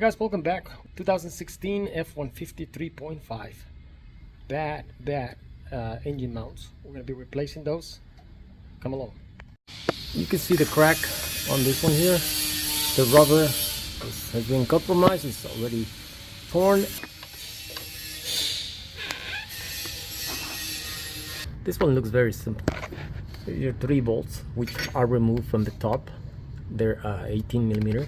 guys, welcome back. 2016 F150 3.5. Bad engine mounts. We're going to be replacing those. Come along. You can see the crack on this one here. The rubber has been compromised. It's already torn. This one looks very simple. Here are 3 bolts which are removed from the top. They're 18 millimeter.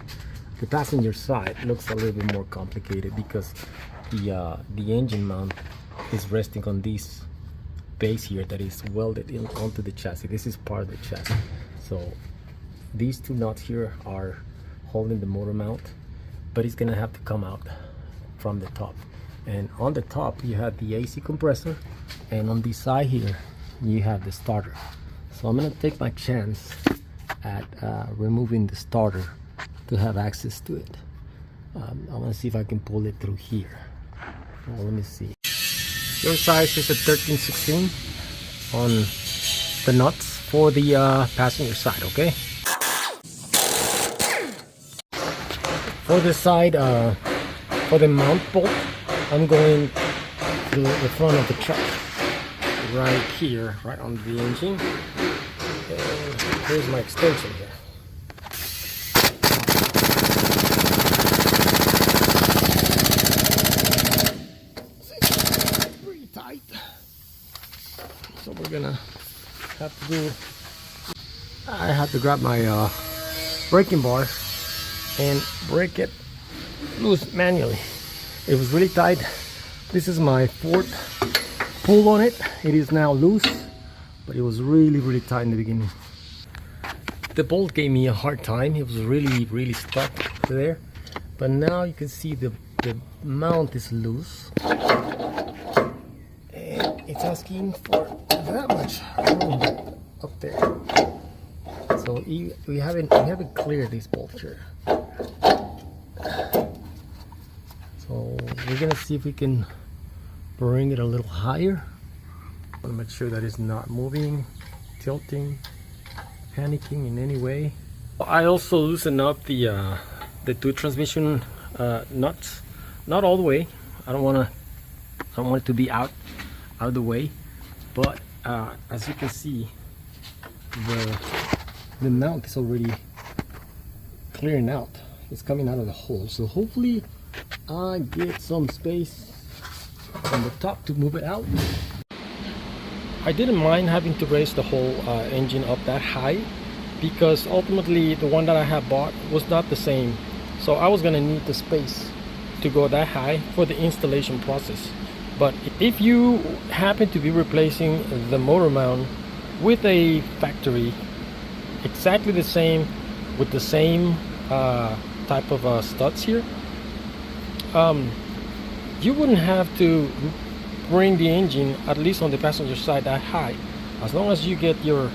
The passenger side looks a little bit more complicated because the engine mount is resting on this base here that is welded in onto the chassis. This is part of the chassis. So these 2 nuts here are holding the motor mount, but it's gonna have to come out from the top. And on the top you have the AC compressor, and on the side here you have the starter. So I'm gonna take my chance at removing the starter to have access to it. I want to see if I can pull it through here. Well, let me see. Your size is a 13/16 on the nuts for the passenger side, okay? For the side, for the mount bolt, I'm going through the front of the truck, right here, right on the engine. And here's my extension here. Tight, so we're gonna have to do, I have to grab my braking bar and break it loose manually. It was really tight. This is my 4th pull on it. It is now loose, but it was really tight in the beginning. The bolt gave me a hard time. It was really stuck there, but now you can see the mount is loose. It's asking for that much room up there, so we haven't cleared this bolt here. So we're gonna see if we can bring it a little higher. I want to make sure that it's not moving, tilting, panicking in any way. I also loosened up the 2 transmission nuts, not all the way. I don't want it to be out of the way, but as you can see, the mount is already clearing out. It's coming out of the hole, so hopefully I get some space on the top to move it out. I didn't mind having to raise the whole engine up that high, because ultimately the one that I have bought was not the same, so I was gonna need the space to go that high for the installation process. But if you happen to be replacing the motor mount with a factory exactly the same, with the same type of studs here, you wouldn't have to bring the engine, at least on the passenger side, that high. As long as you get your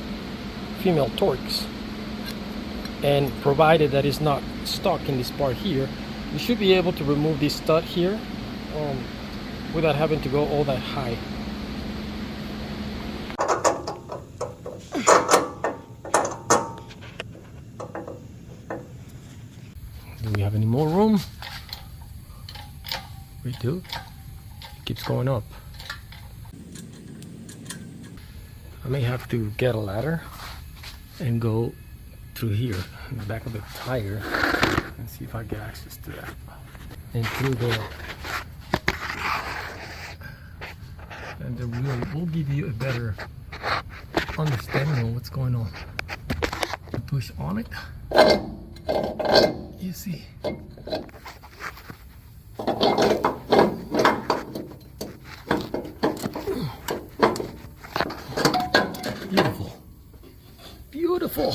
female torques, and provided that it's not stuck in this part here, you should be able to remove this stud here without having to go all that high. Do we have any more room? We do. It keeps going up. I may have to get a ladder and go through here in the back of the tire and see if I get access to that. And through there. And the wheel will give you a better understanding of what's going on. You push on it, you see. Beautiful, beautiful.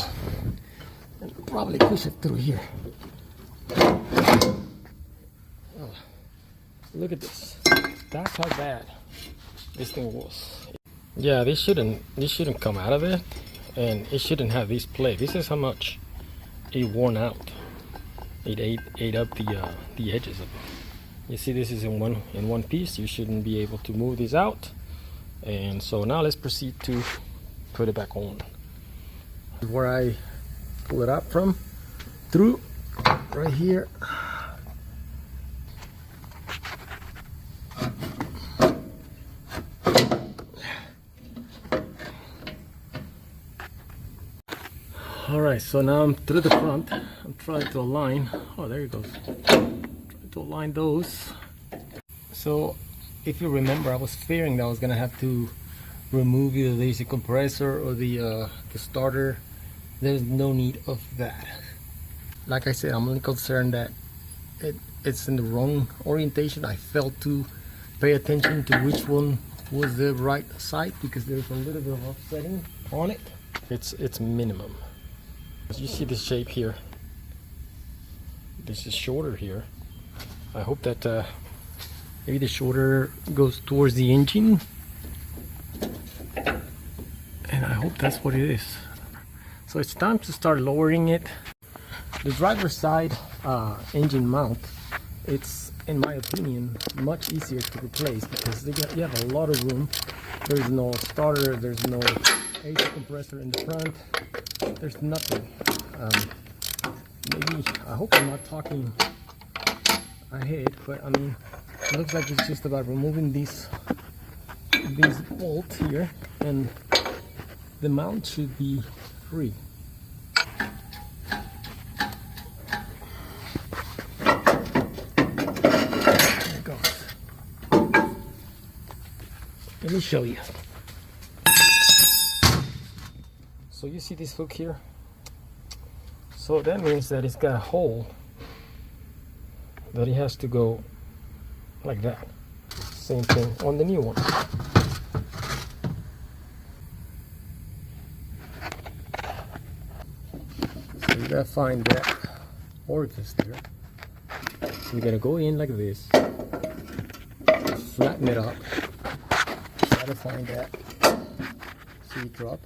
And I'll probably push it through here. Oh, look at this. That's how bad this thing was. Yeah, this shouldn't come out of it, and it shouldn't have this plate. This is how much it worn out. It ate up the edges of it. You see, this is in one piece. You shouldn't be able to move this out. And so now let's proceed to put it back on. Where I pull it up from, through right here, All right, so now I'm through the front. I'm trying to align. Oh, there it goes. Trying to align those. So if you remember, I was fearing that I was gonna have to remove either the AC compressor or the starter. There's no need of that. Like I said, I'm only concerned that it's in the wrong orientation. I failed to pay attention to which one was the right side because there's a little bit of offsetting on it. It's minimum. As you see this shape here, this is shorter here. I hope that maybe the shorter goes towards the engine, and I hope that's what it is. So it's time to start lowering it. The driver's side engine mount, it's, in my opinion, much easier to replace because you have a lot of room. There's no starter, there's no AC compressor in the front, there's nothing. Maybe, I hope I'm not talking ahead, but I mean, it looks like it's just about removing these bolts here, and the mount should be free. There it goes. Let me show you. So you see this hook here? So that means that it's got a hole that it has to go like that. Same thing on the new one. So you gotta find that orifice there. So you gotta go in like this, flatten it up, try to find that, see it drop,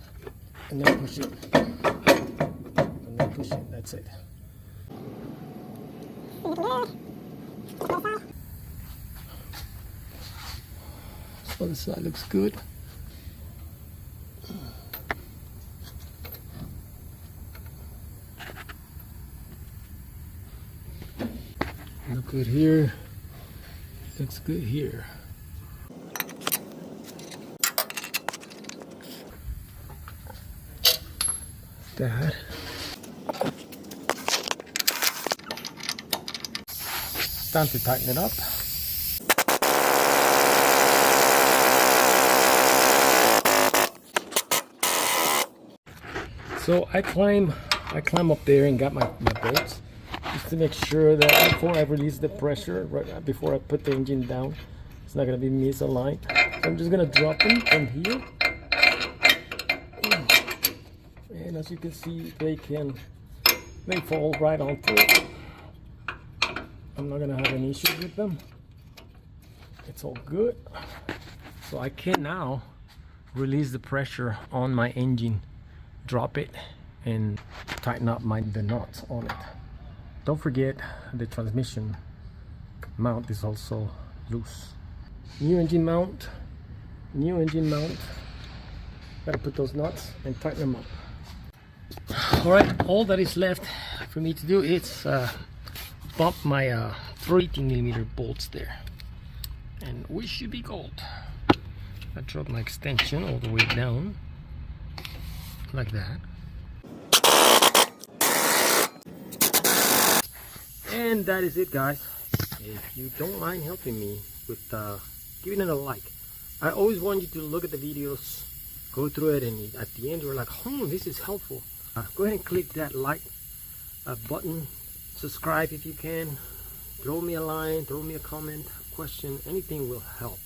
and then push it. And then push it, that's it. So this side looks good. Look good here. Looks good here. That. Time to tighten it up. So I climb up there and got my bolts just to make sure that before I release the pressure, right before I put the engine down, it's not gonna be misaligned. So I'm just gonna drop them from here, and as you can see, they fall right onto it. I'm not gonna have any issues with them. It's all good. So I can now release the pressure on my engine, drop it, and tighten up the nuts on it. Don't forget the transmission mount is also loose. New engine mount. Gotta put those nuts and tighten them up. All right, all that is left for me to do is bump my 18mm bolts there, and we should be gold. I drop my extension all the way down like that, and that is it, guys. If you don't mind helping me with giving it a like, I always want you to look at the videos, go through it, and at the end you're like, this is helpful. Go ahead and click that like button, subscribe if you can, throw me a line, throw me a comment, a question, anything will help.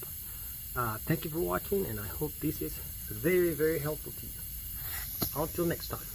Thank you for watching, and I hope this is very, very helpful to you. Until next time.